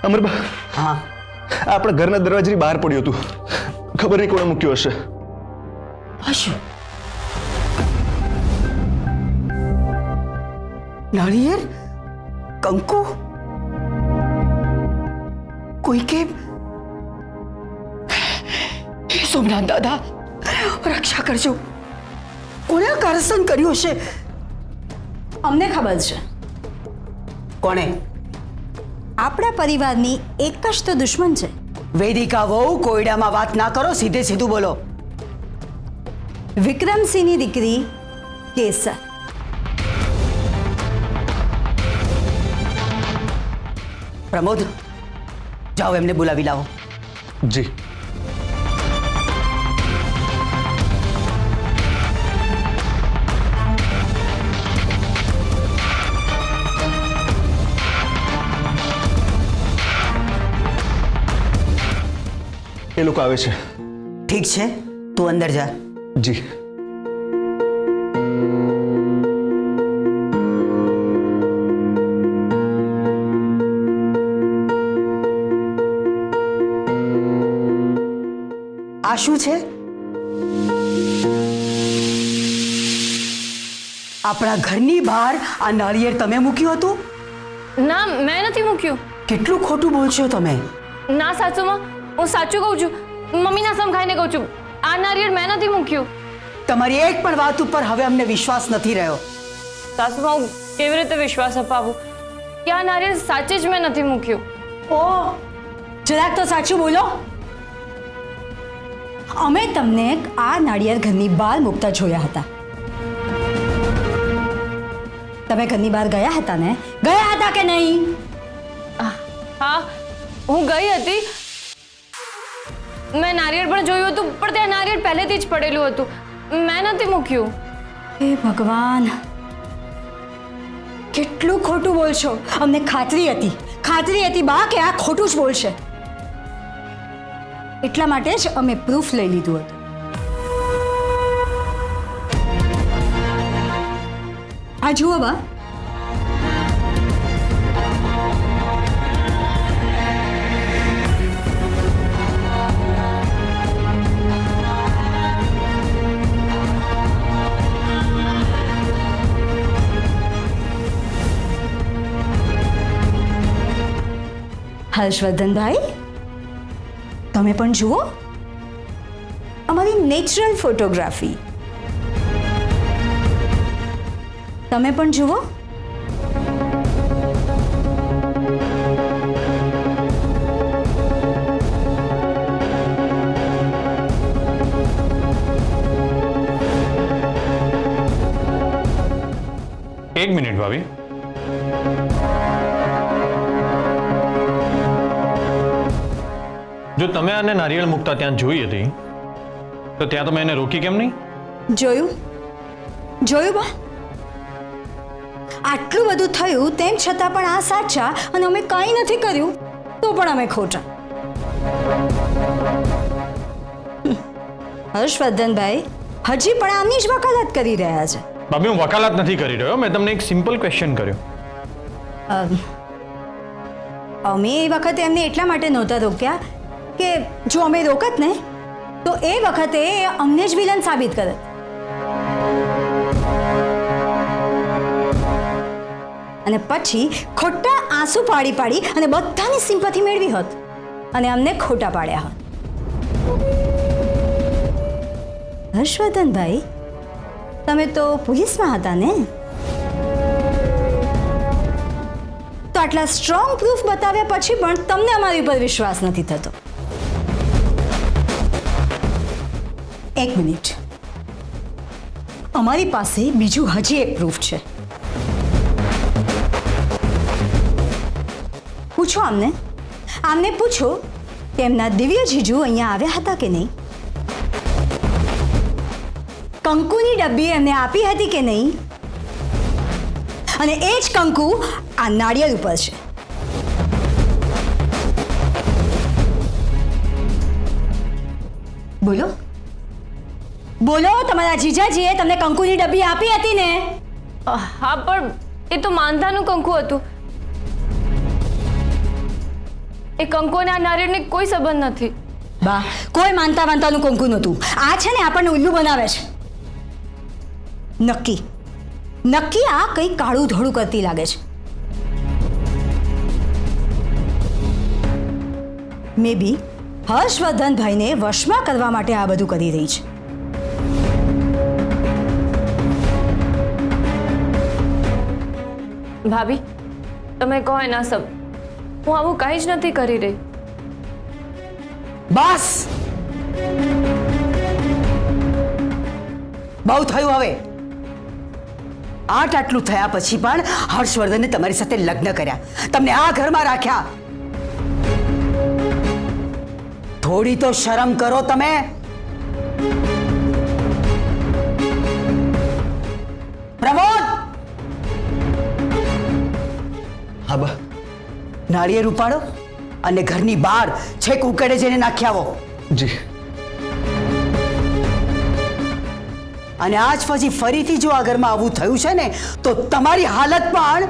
અમરબા, હા આપણા ઘરના દરવાજાની બહાર પડ્યું હતું. ખબર નહીં કોણે મૂક્યું હશે. હશે નાળિયેર, કંકુ, કોઈ કે સોમનાથ દાદા રક્ષા કરજો. કોણે આ કારસ્તાન કર્યું હશે? અમને ખબર છે. કોણે? આપણા પરિવારની એક જ તો દુશ્મન છે. વેદિકા વહુ, કોયડામાં વાત ના કરો, સીધે સીધું બોલો. વિક્રમસિંહની દીકરી કેસર. પ્રમોદ, જાઓ એમને બોલાવી લાવો. જી. એ લોકો આવે છે. ઠીક છે, તું અંદર જા. જી. આ શું છે? આપણા ઘરની બહાર આ નાળિયેર તમે મૂક્યું હતું? ના, મેં નથી મૂક્યું. કેટલું ખોટું બોલશો તમે. ના સાસુમાં, હું સાચું કહું છું. મમ્મીના સમ ખાઈને કહું છું. આ નારિયેળ મેં નથી મૂક્યું. તમારી એક પણ વાત ઉપર હવે અમને વિશ્વાસ નથી રહ્યો. સાસુમાં હું કેવી રીતે વિશ્વાસ અપાવું કે આ નારિયેળ સાચે જ મેં નથી મૂક્યું? ઓ, જરાક તો સાચું બોલો. અમે તમને આ નાળિયેર ઘરની બહાર મૂકતા જોયા હતા. તમે ઘરની બહાર ગયા હતા ને? ગયા હતા કે નહીં? હા, હું ગઈ હતી. મેં નારિયેળ પણ જોયું હતું, પણ ત્યાં નારિયેળ પહેલેથી જ પડેલું હતું. મેં નથી મૂક્યું. હે ભગવાન, કેટલું ખોટું બોલશો. અમને ખાતરી હતી બા કે આ ખોટું જ બોલશે. એટલા માટે જ અમે પ્રૂફ લઈ લીધું હતું. આ જુઓ બા. હર્ષવર્ધનભાઈ, તમે પણ જુઓ. અમારી નેચરલ ફોટોગ્રાફી. તમે પણ જુઓ. એક મિનિટ ભાભી. જો તમે આને નારિયેળ મૂકતા ત્યાં જોઈ હતી તો ત્યાં તમે એને રોકી કેમ નહીં? જોયું બા. આટલું બધું થયું તેમ છતાં પણ આ સાચા અને અમે કંઈ નથી કર્યું તો પણ અમે ખોટા. હર્ષવર્ધનભાઈ હજી પણ આમની જ વકાલત કરી રહ્યા છે. ભાભી, હું વકાલત નથી કરી રહ્યો. મેં તમને એક સિમ્પલ ક્વેશ્ચન કર્યો. અમે એ વખતે એમને એટલા માટે નહોતા રોક્યા કે જો અમે રોકત ને તો એ વખતે અમને જ વિલન સાબિત કરત. અને પછી ખોટા આંસુ પાડી અને બધાની સિમ્પથી મેળવી હોત અને અમને ખોટા પાડ્યા હોત. હર્ષવર્ધનભાઈ, તમે તો પોલીસમાં હતા ને? તો આટલા સ્ટ્રોંગ પ્રૂફ બતાવ્યા પછી પણ તમને અમારી ઉપર વિશ્વાસ નથી થતો. એક મિનિટ, અમારી પાસે બીજું હજી એક પ્રૂફ છે. પૂછો આમને પૂછો કે એમના દિવ્ય જીજુ અહીંયા આવ્યા હતા કે નહીં? કંકુની ડબ્બી એમને આપી હતી કે નહીં? અને એ જ કંકુ આ નાળિયેર ઉપર છે. બોલો બોલો, તમારા જીજાજીએ તમને કંકુની ડબ્બી આપી હતી ને? હા, પણ એ તો માંધાનું કંકુ હતું. એ કંકુ અને આ નારિયેળને કોઈ સંબંધ નથી. બા, કોઈ માનતા માનતાનું કંકુ નહોતું. આ છે ને આપણને ઉલ્લુ બનાવે છે. નક્કી નક્કી આ કંઈ કાળું ધોળું કરતી લાગે છે. મે બી હર્ષવર્ધનભાઈને વશમાં કરવા માટે આ બધું કરી રહી છે. ભાભી, તમે કહો એના સબ, હું આવું કંઈ જ નથી કરી રહી. બસ, બહુ થયું હવે. આટલું થયા પછી પણ હર્ષવર્ધને તમારી સાથે લગ્ન કર્યા, તમને આ ઘરમાં રાખ્યા. થોડી તો શરમ કરો તમે. પ્રમોદ, હા બા. નાળિયેર ઉપાડો અને ઘરની બહાર છેક ઉકળે જઈને નાખી આવો. જી. અને આજ પછી ફરીથી જો આ ઘરમાં આવું થયું છે ને તો તમારી હાલત પણ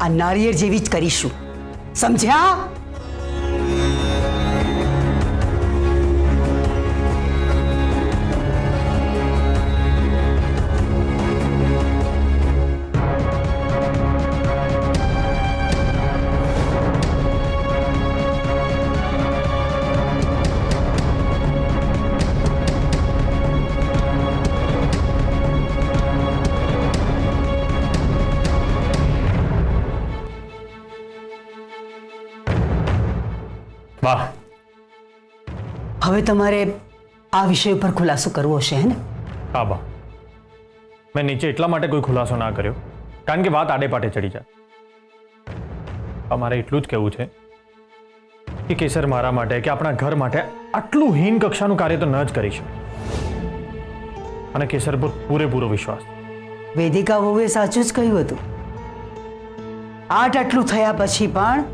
આ નાળિયેર જેવી જ કરીશું, સમજ્યા? વાહ, હવે તમારે આ વિષય ઉપર ખુલાસો કરવો હશે, હે ને? હા બા. મેં નીચે એટલા માટે કોઈ ખુલાસો ના કર્યો કારણ કે વાત આડે પાટે ચડી જાય. અમારે એટલું જ કહેવું છે કે કેસર મારા માટે કે આપણા ઘર માટે આટલું હીન કક્ષાનું કાર્ય તો ન જ કરી શકે. અને કેસર પર પૂરેપૂરો વિશ્વાસ. વેદિકા વહુએ સાચું જ કહ્યું હતું. આટલું થયા પછી પણ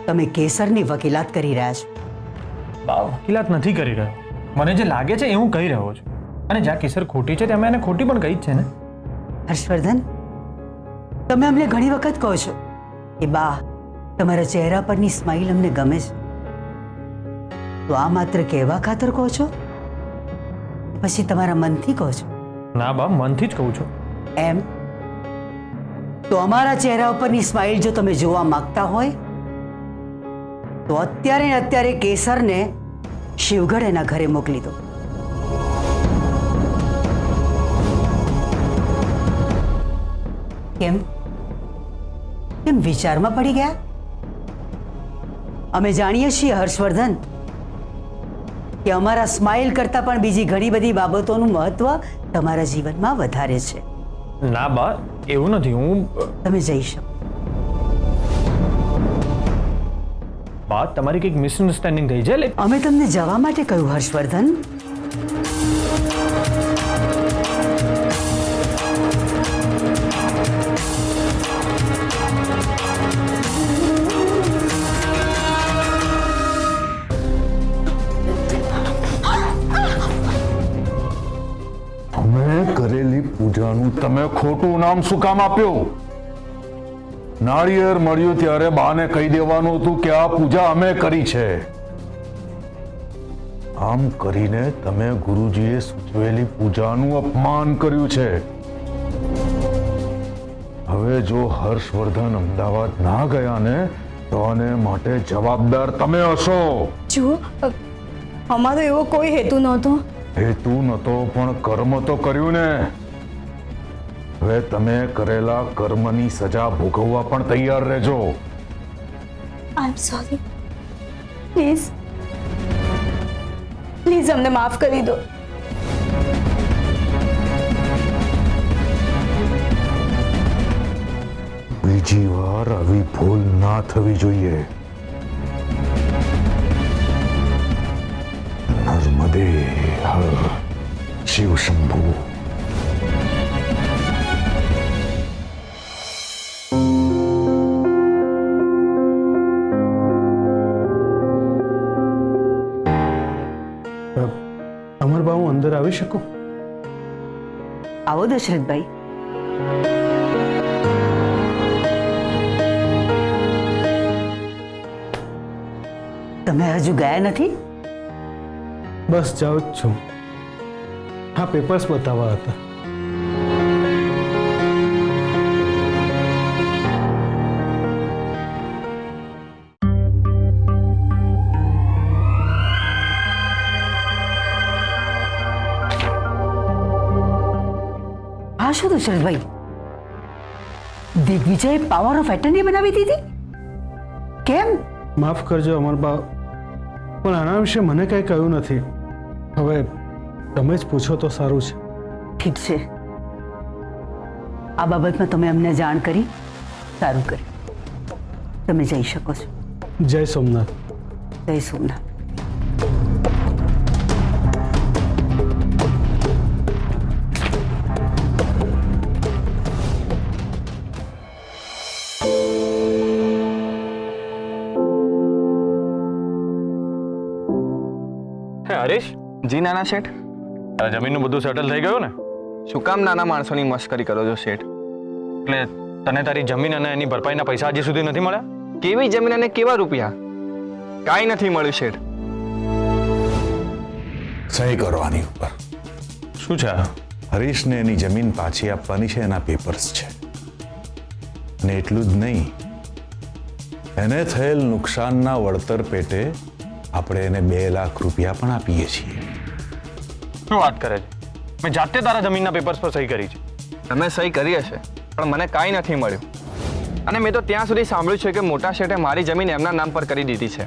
તમે કેસરની વકીલાત કરી રહ્યા છો. બા, વકીલાત નથી કરી રહ્યો. મને જે લાગે છે એ હું કહી રહ્યો છું. અને જ્યાં કેસર ખોટી છે ત્યાં મેં એને ખોટી પણ કહી જ છે ને. હર્ષવર્ધન, તમે અમને ઘણી વખત કહો છો કે બા, તમારા ચહેરા પરની સ્માઇલ અમને ગમે છે. તો આ માત્ર કહેવા ખાતર કહો છો પછી તમારા મનથી કહો છો? ના બા, મનથી જ કહું છું. એમ તો અમારા ચહેરા ઉપરની સ્માઇલ જો તમે જોવા માંગતા હોય તો અત્યારે ને અત્યારે કેસરને શિવગઢ એના ઘરે મોકલી દો. કેમ કેમ વિચારમાં પડી ગયા? અમે જાણીએ છીએ હર્ષવર્ધન કે અમારા સ્માઇલ કરતાં પણ બીજી ઘણી બધી બાબતોનું મહત્વ તમારા જીવનમાં વધારે છે. ના બા, એવું નથી. હું તમે જઈ શકો. બા, તમારી કંઈક મિસઅન્ડરસ્ટેન્ડિંગ થઈ છે. અમે તમને જવા માટે કહ્યું હર્ષવર્ધન. અમે કરેલી પૂજાનું તમે ખોટું નામ શું કામ આપ્યું? નાળિયેર મળ્યું ત્યારે બાને કહી દેવાનું હતું કે આ પૂજા અમે કરી છે. આમ કરીને તમે ગુરુજીએ સૂચવેલી પૂજાનું અપમાન કર્યું છે. હવે જો હર્ષવર્ધન અમદાવાદ ના ગયા ને તો આને માટે જવાબદાર તમે હશો. જુઓ, અમારો એવો કોઈ હેતુ નહોતો. હેતુ નતો પણ કર્મ તો કર્યું ને. હવે તમે કરેલા કર્મની સજા ભોગવવા પણ તૈયાર રહેજો. આઈ એમ સોરી. પ્લીઝ પ્લીઝ અમને માફ કરી દો. બીજી વાર આવી ભૂલ ના થવી જોઈએ. નર્મદે હર શિવ શંભુ. અમરબા, હું અંદર આવી શકું? આવો દશરથભાઈ. તમે હજુ ગયા નથી? બસ જાઉં જ છું. હા, પેપર્સ બતાવવા હતા. હા, શું Dasharathbhai? Digvijay power of attorney બનાવી દીધી? કેમ? માફ કરજો અમરબા, પણ આના વિશે મને કંઈ કહ્યું નથી. હવે તમે જ પૂછો તો સારું છે. ઠીક છે, આ બાબતમાં તમે અમને જાણ કરી, સારું કર્યું. તમે જઈ શકો છો. જય સોમનાથ. જય સોમનાથ. હરીશ, જી નાના શેઠ. તારા જમીનનું બધું સેટલ થઈ ગયું ને? શું કામ નાના માણસોની મસ્કરી કરો છો શેઠ? એટલે તને તારી જમીન અને એની ભરપાઈના પૈસા હજી સુધી નથી મળ્યા? કેવી જમીન અને કેવા રૂપિયા? કાંઈ નથી મળ્યું શેઠ. સહી કરવાની ઉપર. શું છે આ? હરીશને એની જમીન પાછી આપવાની છે, એના પેપર્સ છે. અને એટલું જ નહીં, એને થયેલ નુકસાનના વળતર પેટે આપણે એને 2 લાખ રૂપિયા પણ આપીએ છીએ. શું વાત કરે છે? મેં જાતે તારા જમીનના પેપર્સ પર સહી કરી છે. તમે સહી કરી હશે, પણ મને કાંઈ નથી મળ્યું. અને મેં તો ત્યાં સુધી સાંભળ્યું છે કે મોટા શેઠે મારી જમીન એમના નામ પર કરી દીધી છે.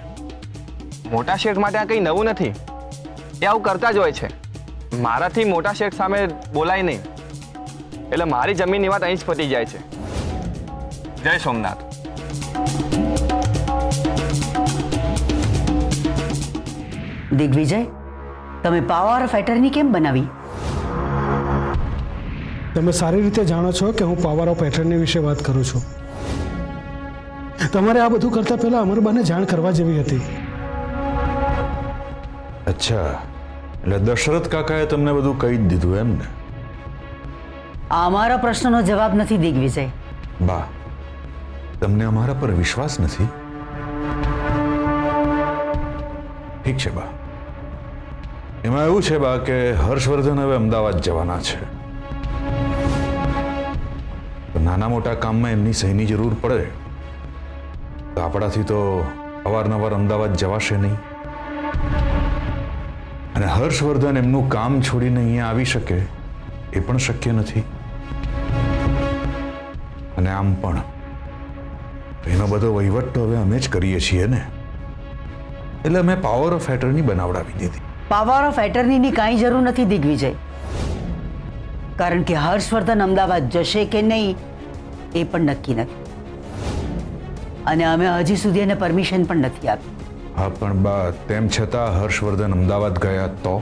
મોટા શેઠ માટે આ કંઈ નવું નથી, એ આવું કરતા જ હોય છે. મારાથી મોટા શેઠ સામે બોલાય નહીં, એટલે મારી જમીનની વાત અહીં જ પતી જાય છે. જય સોમનાથ. દિગ્વિજય, તમે પાવર ઓફ એટર્ની કેમ બનાવી? તમે સારી રીતે જાણો છો કે હું પાવર ઓફ એટર્ની વિશે વાત કરું છું. તમારે આ બધું કરતા પહેલા અમરબાને જાણ કરવા જેવી હતી. અચ્છા, એટલે દશરથ કાકાએ તમને બધું કહી જ દીધું એમ ને? આ અમારા પ્રશ્નનો જવાબ નથી દિગ્વિજય. બા, તમને અમારા પર વિશ્વાસ નથી? ઠીક છે બા. એમાં એવું છે બા કે હર્ષવર્ધન હવે અમદાવાદ જવાના છે. તો નાના મોટા કામમાં એમની સહીની જરૂર પડે તો આપણાથી તો અવારનવાર અમદાવાદ જવાશે નહીં. અને હર્ષવર્ધન એમનું કામ છોડીને અહીંયા આવી શકે એ પણ શક્ય નથી. અને આમ પણ એનો બધો વહીવટ તો હવે અમે જ કરીએ છીએ ને, એટલે અમે પાવર ઓફ એટર્ની બનાવડાવી દીધી. પાવર ઓફ એટર્નીની કાંઈ જરૂર નથી દિગ્વિજય, કારણ કે હર્ષવર્ધન અમદાવાદ જશે કે નહીં એ પણ નક્કી નથી, અને અમે હજી સુધી એને પરમિશન પણ નથી આપી. હા, પણ બા તેમ છતાં હર્ષવર્ધન અમદાવાદ ગયા તો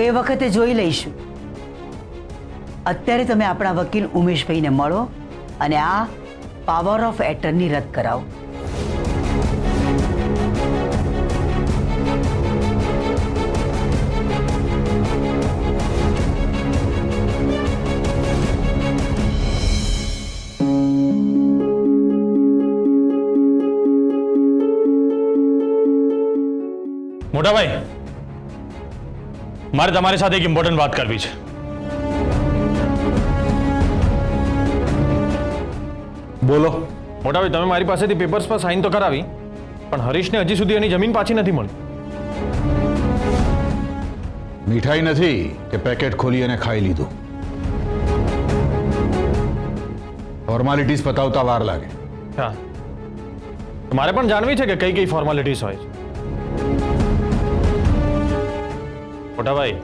એ વખતે જોઈ લઈશું. અત્યારે તમે આપણા વકીલ ઉમેશભાઈને મળો અને આ પાવર ઓફ એટર્ની રદ કરાવો. મોટા ભાઈ, મારે તમારી સાથે એક ઇમ્પોર્ટન્ટ વાત કરવી છે. બોલો. મોટા ભાઈ, તમે મારી પાસેથી પેપર્સ પર સાઇન તો કરાવી, પણ હરીશને હજી સુધી એની જમીન પાછી નથી મળી. મીઠાઈ નથી કે પેકેટ ખોલી અને ખાઈ લીધું. ફોર્માલિટીઝ પતાવતા વાર લાગે. હા, મારે પણ જાણવી છે કે કઈ કઈ ફોર્માલિટીઝ હોય છે. મોટા ભાઈ,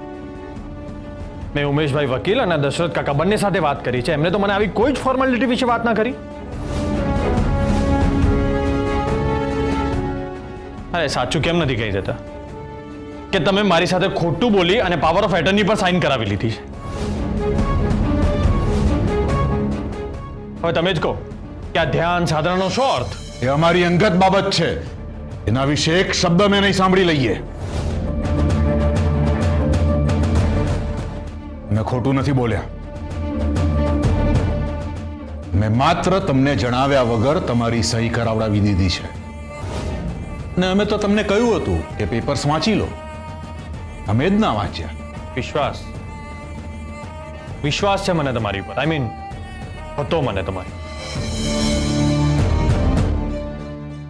મેં ઉમેશભાઈ વકીલ અને દશરથ કાકા બંને સાથે વાત કરી છે. એમને તો મને આવી કોઈ જ ફોર્માલિટી વિશે વાત ના કરી. અરે સાચું કેમ નથી કહી દેતા કે તમે મારી સાથે ખોટું બોલી અને પાવર ઓફ એટર્ની પર સાઇન કરાવી લીધી છે? હવે તમે જ કહો કે આ ધ્યાન સાધનાનો શું અર્થ? એ અમારી અંગત બાબત છે, એના વિશે એક શબ્દ મેં નહીં સાંભળી લઈએ. મેં ખોટું નથી બોલ્યા. મેં માત્ર તમને જણાવ્યા વગર તમારી સહી કરાવડાવી દીધી છે. ને અમે તો તમને કહ્યું હતું કે પેપર્સ વાંચી લો, અમે જ ના વાંચ્યા. વિશ્વાસ વિશ્વાસ છે મને તમારી ઉપર. આઈ મીન હતો મને તમારી,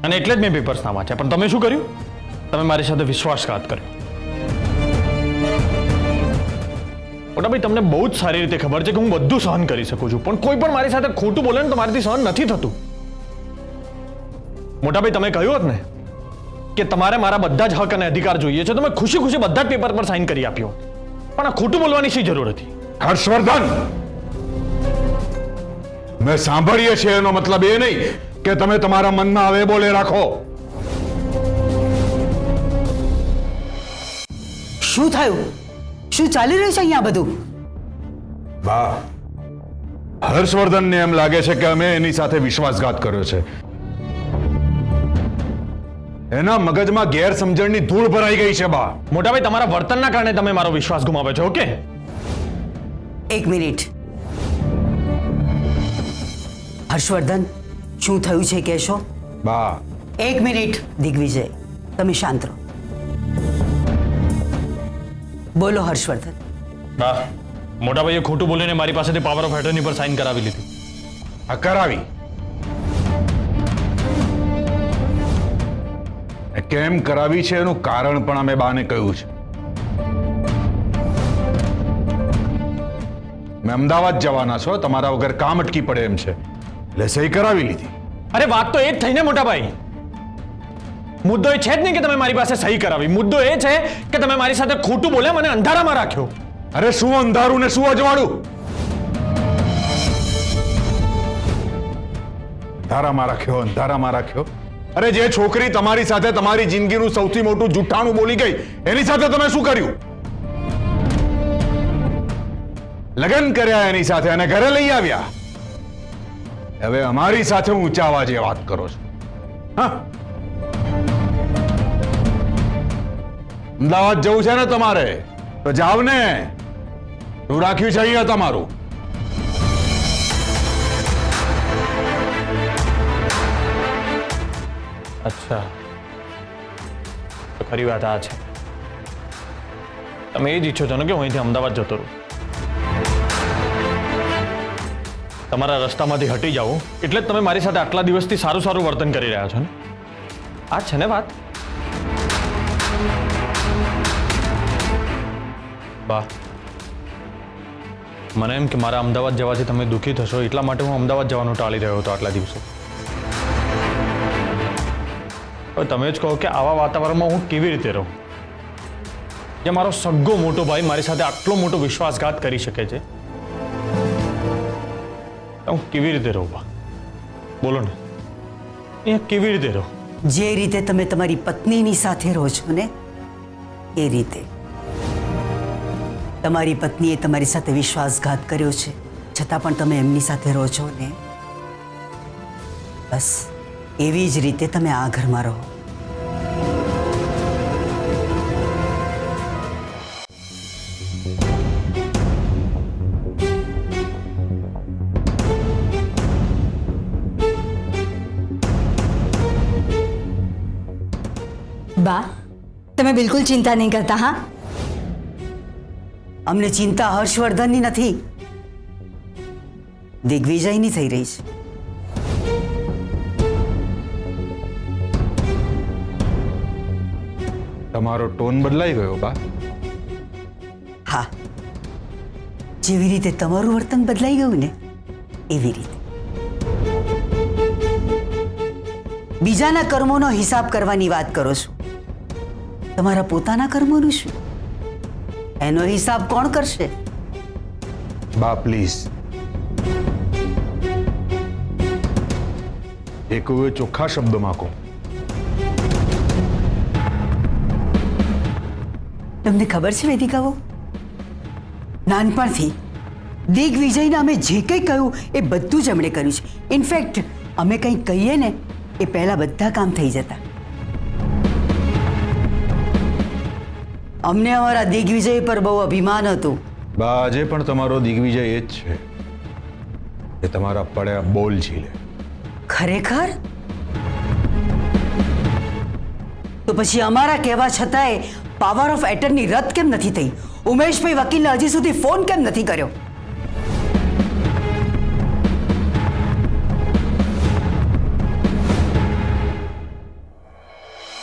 અને એટલે જ મેં પેપર્સ ના વાંચ્યા. પણ તમે શું કર્યું? તમે મારી સાથે વિશ્વાસઘાત કર્યો. મોટા ભાઈ, તમને બહુ જ સારી રીતે ખબર છે કે હું બધું સહન કરી શકું છું, પણ કોઈ પણ મારી સાથે ખોટું બોલે ને તો મારાથી સહન નથી થતું. મોટા ભાઈ, તમે કહ્યું હોત ને કે તમારે મારા બધા જ હક અને અધિકાર જોઈએ છે તો મેં ખુશી ખુશી બધા જ પેપર પર સાઇન કરી આપ્યો. પણ આ ખોટું બોલવાની શી જરૂર હતી? હર્ષવર્ધન, મેં સાંભળીએ છીએ એનો મતલબ એ નહીં કે તમે તમારા મનમાં આવે બોલે રાખો. શું થયું? શું ચાલી રહ્યું છે અહીંયા બધું? બા, હર્ષવર્ધનને એમ લાગે છે કે અમે એની સાથે વિશ્વાસઘાત કર્યો છે. એના મગજમાં ગેરસમજણની ધૂળ ભરાઈ ગઈ છે બા. મોટા ભાઈ, તમારા વર્તનના કારણે તમે મારો વિશ્વાસ ગુમાવ્યો છે. ઓકે, એક મિનિટ. હર્ષવર્ધન, શું થયું છે કહેશો? બા, એક મિનિટ. દિગ્વિજય, તમે શાંત રહો. બોલો હર્ષવર્ધન. હા, મોટા ભાઈએ ખોટું બોલીને મારી પાસેથી પાવર ઓફ એટર્ની પર સાઇન કરાવી લીધી. આ કરાવી. કેમ કરાવી છે એનું કારણ પણ અમે બાને કહ્યું છે. મેં અમદાવાદ જવાના છો, તમારા વગર કામ અટકી પડે એમ છે, એટલે સહી કરાવી લીધી. અરે વાત તો એ જ થઈ ને મોટા ભાઈ. મુદ્દો એ છે જ નહીં કે તમે મારી પાસે સહી કરાવી. મુદ્દો એ છે કે તમે મારી સાથે ખોટું બોલે મને અંધારામાં રાખ્યો. અરે શું અંધારું ને શું અજવાળું? અંધારામાં રાખ્યો, અંધારામાં રાખ્યો. અરે જે છોકરી તમારી સાથે તમારી જિંદગીનું સૌથી મોટું જુઠ્ઠાણું બોલી ગઈ એની સાથે તમે શું કર્યું? લગ્ન કર્યા એની સાથે અને ઘરે લઈ આવ્યા. હવે અમારી સાથે ઊંચા અવાજે વાત કરો છો? હા, અમદાવાદ જવું છે ને તમારે તો જાવ ને. શું રાખ્યું છે અહીંયા તમારું? અચ્છા, તો ખરી વાત આ છે. તમે એ જ ઈચ્છો છો ને કે હું અહીંથી અમદાવાદ જતો રહું? તમારા રસ્તામાંથી હટી જાઓ એટલે જ તમે મારી સાથે આટલા દિવસથી સારું સારું વર્તન કરી રહ્યા છો ને? આ છે ને વાત? બા, મને એમ કે મારા અમદાવાદ જવાથી તમે દુઃખી થશો એટલા માટે હું અમદાવાદ જવાનું ટાળી રહ્યો હતો આટલા દિવસો. હવે તમે જ કહો કે આવા વાતાવરણમાં હું કેવી રીતે રહું? જે મારો સગ્ગો મોટો ભાઈ મારી સાથે આટલો મોટો વિશ્વાસઘાત કરી શકે છે, હું કેવી રીતે રહું? બા, બોલો ને, અહીંયા કેવી રીતે રહું? જે રીતે તમે તમારી પત્નીની સાથે રહો છો ને એ રીતે. તમારી પત્નીએ તમારી સાથે વિશ્વાસઘાત કર્યો છે છતાં પણ તમે એમની સાથે રહો છો ને, બસ એવી જ રીતે તમે આ ઘરમાં રહો. બા, તમે બિલકુલ ચિંતા નહીં કરતા. હા, અમને ચિંતા હર્ષવર્ધનની નથી, દિગ્વિજયની થઈ રહી છે. તમારો ટોન બદલાઈ ગયો બા. હા, જેવી રીતે તમારું વર્તન બદલાઈ ગયું ને એવી રીતે. બીજાના કર્મોનો હિસાબ કરવાની વાત કરો છો, તમારા પોતાના કર્મોનું શું? એનો હિસાબ કોણ કરશે? બા પ્લીઝ, એક ચોખ્ખા શબ્દોમાં કહો. તમને ખબર છે વેદિકાઓ, નાનપણથી દિગ્વિજયને અમે જે કંઈ કહ્યું એ બધું જ એમણે કર્યું છે. ઇનફેક્ટ અમે કંઈક કહીએ ને એ પહેલા બધા કામ થઈ જતા. અમને અમારા દિગ્વિજય પર બહુ અભિમાન હતું. બા, આજે પણ તમારો દિગ્વિજય એ જ છે કે તમારા પડ્યા બોલ ઝીલે. ખરેખર તો પછી અમારા કહેવા છતાંય પાવર ઓફ એટર્ની રદ કેમ નથી થઈ? ઉમેશભાઈ વકીલને હજી સુધી ફોન કેમ નથી કર્યો?